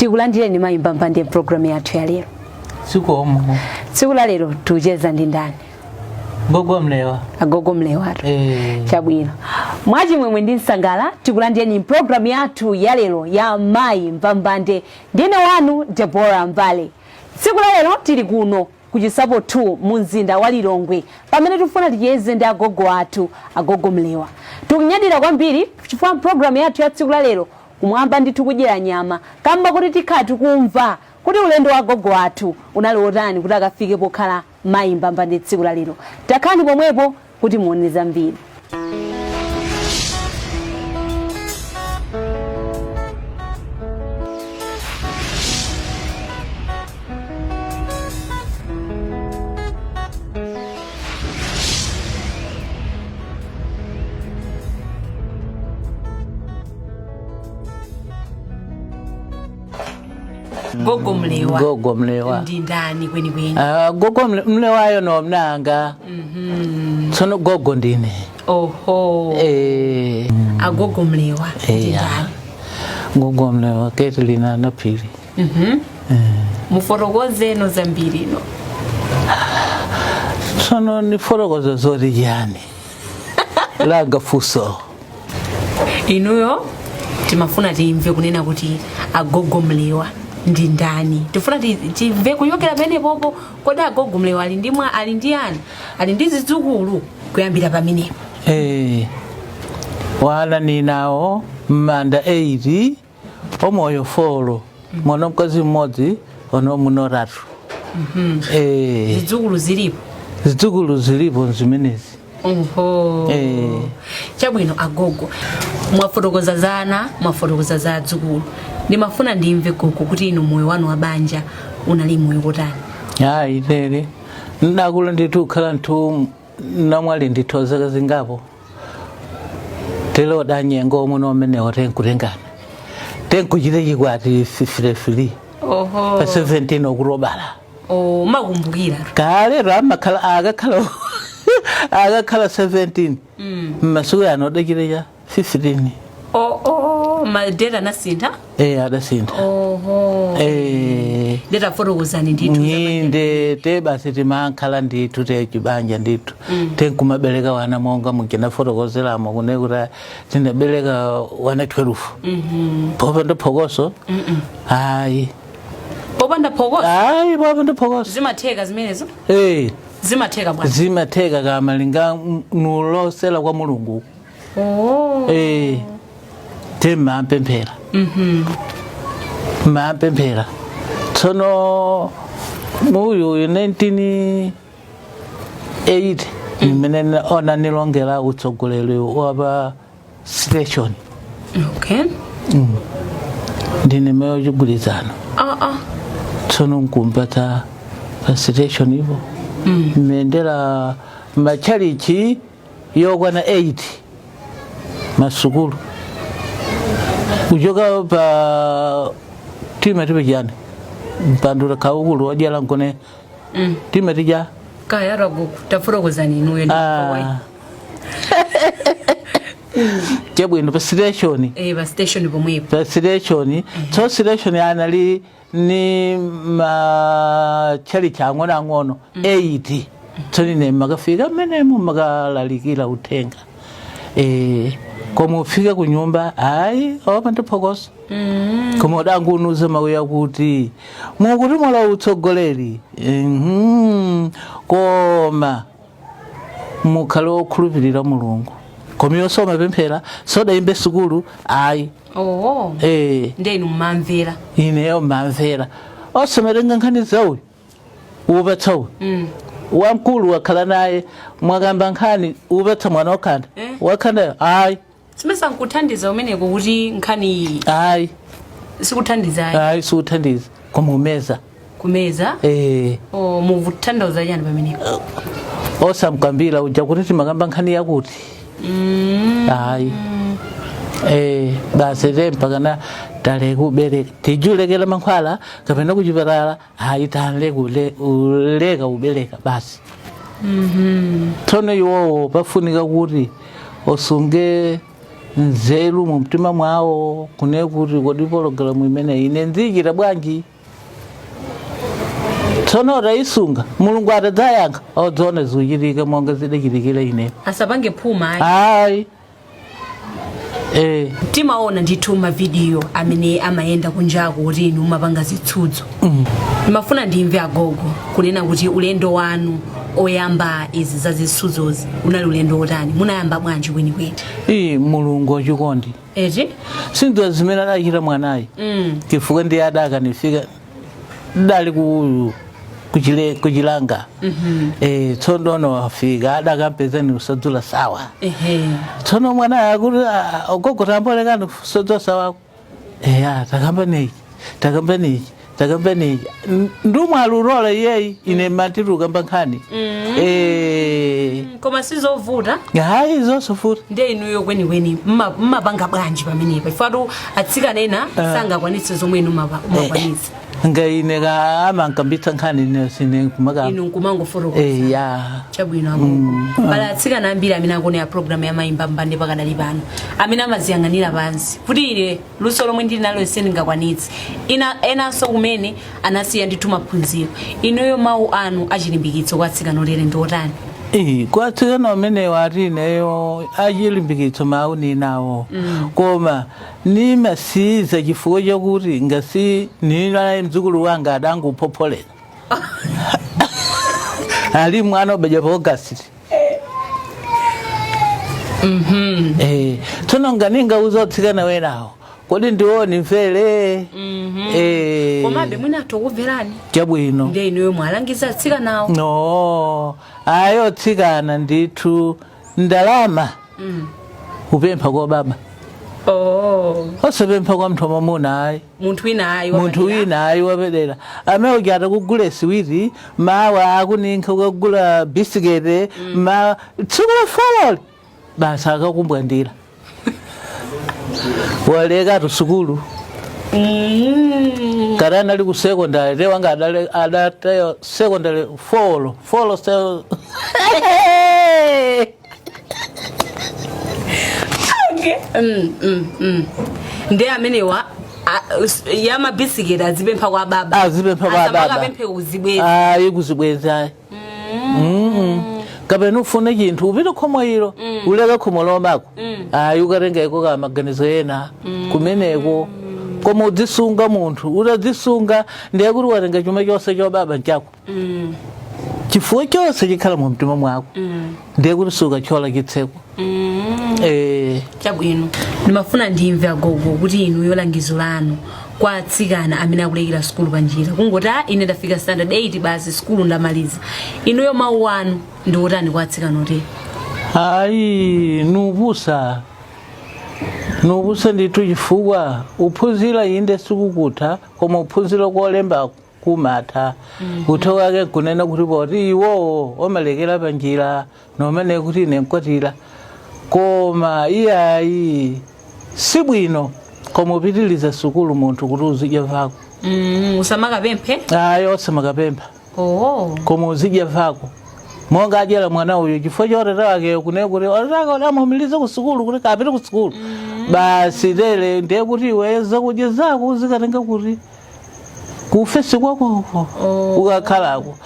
Tikulandire ni mayimba mpande program yathu ya lero. Sikomo. Sikula lero tujeza ndi ndani. Gogo Mlawa. Gogo Mlawa. Chabwino. Mwaji mwemwe ndi nsangala tikulandire ni program yathu ya lero ya mayimba mpande ndine wanu Deborah Mbale. Sikula lero tili kuno kuchisapo 2 munzinda wa Lilongwe pamene tufuna tiyeze ndi agogo athu Gogo Mlawa. Tukunyadira kwambiri chifukwa program yathu ya tsiku la lero kumwamba ndithu kudyera nyama kamba kuti tikhati kumva kuti ulendo wa gogo athu unali wotani kuti akafike pokhala mayimba mpande tsiku la lero. Takhani pomwepo kuti muone zambiri. Gogo Mlawa. Gogo Mlawa. Ndi ndani kweni? Gogo Mlawa yo no mnanga. Sono gogo ndine. Oho. Gogo Mlawa. Ndi ndani? Gogo Mlawa ketlina na pili. Muforogoze no zambiri no. Sono ni forogoze zori yani. Laga fuso. Inuyo timafuna timve kunena kuti Gogo Mlawa ndi ndani. Tifuna timve kuyokera pene popo kodi Gogo Mlawa ali ndimwa ali ndi yani? Ali ndi zidzukulu kuyambira pamene. Wala ni nao manda 80 omoyo folo. Mwana mkazi mmodzi ono munoratu. Zidzukulu zilipo. Zidzukulu zilipo zimenezi. Oho. Chabwino agogo. Mwafotokoza zana, mwafotokoza za adzukulu. Ndimafuna ndimve gogo kuti inu moyo wanu wa banja unali moyo wotani. Ilele. Ndakula nditu khala ntu namwali ndithoza zingapo. Telo danyengo muno amene otenkutengana. Tenkuchite chikwati fifirefiri. Oho. Pa 17 okurobala. Makumbukira. Kale ramakhala agakhala 17. Masuku anodekire ya 15. Madera nasinda? Adasinda. Oho. Deta fotokozani nditu. Nyinde teba siti mankhala nditu techibanja nditu. Tenkumabeleka wana monga mukina fotokozela mukune kuti tinabeleka wana 12. Popanda phokoso? Hayi. Popanda phokoso? Hayi, popanda phokoso. Zimatheka zimenezo? Zimatheka bwana. Zimatheka kama linga nulosela kwa Mulungu. Tema mpempera. Mpempera. Tsono muyu 1980 nimene ona nilongela utsogolele waba station. Okay. Ndine meyo jugulizana. Tsono nkumpata pa station ivo. Mendela machalichi yogwana 8 masukulu. Ujoga pa tima jana. Pandura kaukulu wajala nkone. Tima tija. Kaya ragu tafotokozani inuyo ndi kawai. Chebwino pa station. Pa station pomwepo. Pa station. So station anali ni machali changona ngono 80. Tsoni ne magafika menemu magalalikila utenga. Komo ufika kunyumba opanda phokoso. Komo dangu nuze mawuya kuti mukuti mola utsogoleri. Koma mukhalo okhulupirira Mulungu. Komiyo soma pemphera soda imbe sukulu ndenu mmamvera. Ineyo mmamvera. Osomerenga nkhani zawe. Ubatsawe. Wamkulu wakhala naye mwagamba nkhani ubatsa mwana wakhanda. Wakhanda Simesa nkuthandiza umeneko kuti nkhani sikuthandiza. Sikuthandiza kumumeza. Kumeza? Muvuthandiza yani pamenepo. Osamkambira uja kuti magamba nkhani yakuti. Basi mpakana tale kubere tijulekela mankhwala kapena kuchiparala tale uleka ubeleka basi. Tsono iwowo pafunika kuti osunge nzeru mu mtima mwawo kune kuti kodi pologalamu imene ine nzichita bwanji. Tsono raisunga mulungu atadzayankha odzona zikuchitika monga zidachitikira ine asapange phuma ayi. Timaona ndithu mavidiyo amene amayenda kunjaku kuti inu mumapanga zitsutso. Ndimafuna ndimve Agogo kunena kuti ulendo wanu oyamba izi za zitsutsozi unali ulendo otani, munayamba bwanji kwenikweni? Mulungu wachikondi sinzo zimene adachita mwanayi chifukwa ndiye adakanifika dali kuchilanga. Tsono ono afika adakampeza ni usadzula sawa. Tsono mwana akuti Gogo tambolekana usadzula sawa. Takamba neji ndumwe alurola yeyi ine matiruka mbankhani. Koma sizovuta hayi zosofuta ndiye inuyo kwenikweni mmapanga bwanji pamenepa ifatu atsikana ena sangakwanitse zomwe inu mmakwanitsa ngaine ka amankambitsa nkhani ine sine kumaka inu nkumangoforokoza chabwino Agogo. Pala atsikana ambiri amene akuonera program ya Mayi Mbambande pakadali pano amene amaziyang'anira pansi kuti ine luso lomwe ndili nalo sindingakwanitse enanso kumene anasiya ndithu maphunziro. Inuyo mawu anu achilimbikitso kwa atsikana olere ndi otani? Kwa atsikana amene wati ineyo achilimbikitso mawu ninawo koma nimasiza chifukwa chakuti ngasi nina mdzukulu wanga adangupopolera ali mwana obeja pa August. Tsono nganinga uzotsikana wenawo kodi ndioni mfere. Komabe mwina tokuverani chabwino ndiye inuyo mwalangiza atsikanawo. No ayo tsikana ndithu ndalama upempha kwa baba. Osapempha kwa mnthu wamamuna ayi munthu wina ayi wapedera amene uchata kugula siwiti mawa akuninka kugula bisikete ma tsiku la fololi basi akakumbwandira waleka tusukulu. Karana ali ku secondary te wanga adata secondary follow ndiye amenewa yama bisiketi azipempha kwa baba. Akapemphe kuzibweza kuzibweza kapena ufune chinthu upite khomo ilo uleka khomo lomako ukatenga iko ka maganizo ena kumeneko koma udzisunga munthu utadzisunga ndiye kuti watenga chuma chonse cha baba chako chifukwa chonse chikhala mu mtima mwako ndiye kuti suka chola chitseko. Chabwino ndimafuna ndimve Agogo kuti inu yolangizo lanu kwa atsikana amene akulekera skulu panjira kungoti ine ndafika standard 8 basi skulu ndamaliza inuyo mawu anu ndi otani kwa atsikana oti? Nubusa ndithu chifukwa uphunzira inde sikukutha koma uphunzira kolemba kumatha kutho kwake kunena kuti poti iwo omalekera panjira nomene kuti ine nkwatira koma iyayi sibwino koma upitiliza sukulu munthu kuti uzidya vako. Usamakapemphe? Osamakapempha. Koma uzidya vako monga ajala mwana uyu chifukwa chotata wake kune kuti otaka odamumiliza ku sukulu kuti kapite ku sukulu basi lele ndiye kuti iweza kudya zako uzikatenga kuti kufesi kwako ukakhalako.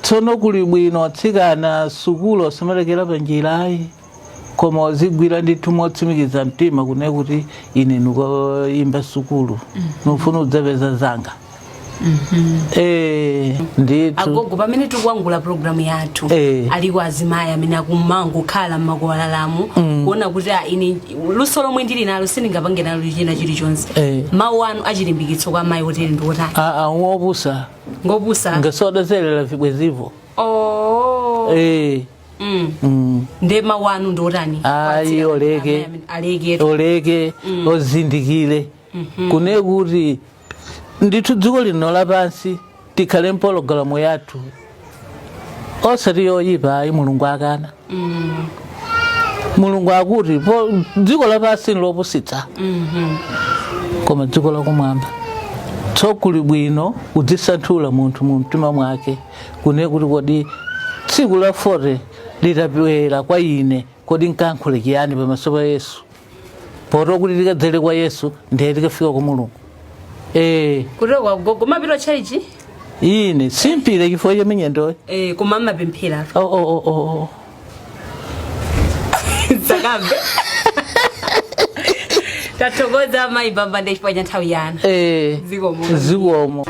Tsono kuli bwino atsikana sukulu osamalekera panjira ayi koma uzigwira ndithu motsimikiza mtima kune kuti ine ndikuimba sukulu nufuna udzapeza zanga. Ndithu Agogo pamene tikuangula program yathu aliko azimayi amene akumangokhala mmakwalalamu kuona kuti ine luso lomwe ndili nalo sindingapange nalo china chilichonse. Mawu anu achilimbikitso kwa amayi oteri ndi otani? Ngobusa ngasodazelela vibwezivo. Nde mawu anu ndi otani? Oleke ozindikile kune kuti ndithu dziko lino lapansi tikhale mpologalamu yathu osati yoyipa ayi mulungu akana. Mulungu akuti dziko lapansi lopusitsa koma dziko lakumwamba tsokuli bwino udzisanthula munthu mu mtima mwake kune kuti kodi tsiku la 40 litapewera kwa ine kodi nkankhule chiyani pamaso pa Yesu. poto kuti tikadzere kwa Yesu ndiye tikafika kwa Mulungu. Kutoka Gogo mapiro chalichi? Ine simpire chifukwa cha minyendo. Koma mapemphera. Sakambe. Tathokoza mayi Mbambande chifukwa cha nthawi yanu. Zikomo.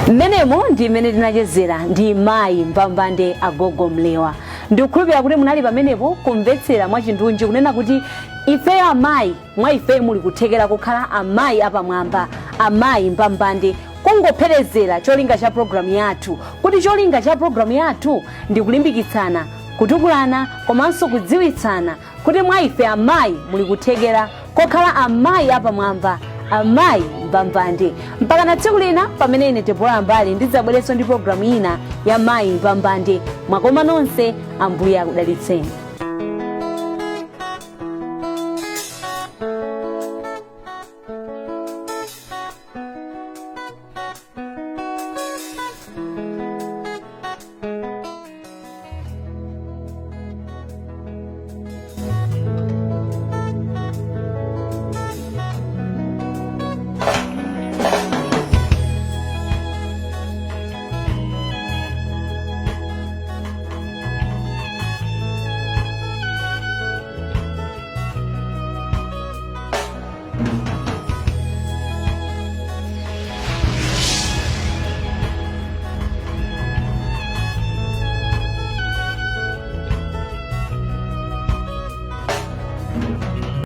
Menemo ndi mene tinachezera ndi mayi Mbambande Gogo Mlawa. Ndikukhulupirira kuti munali pamenepo kumvetsera mwachindunji kunena kuti ife amayi mwa ife muli kuthekera kukhala amayi apamwamba, amayi Mbambande. Kungopherezera cholinga cha program yathu, kuti cholinga cha program yathu ndi kulimbikitsana, kutukulana komanso kudziwitsana kuti mwa ife amayi muli kuthekera kokhala amayi apamwamba, amayi Mbambande. Mpaka na tsiku lina pamene ine Debora Mbale ndidzabwerenso ndi program ina ya mayi Mbambande. Mwakoma nonse, Ambuye akudalitseni.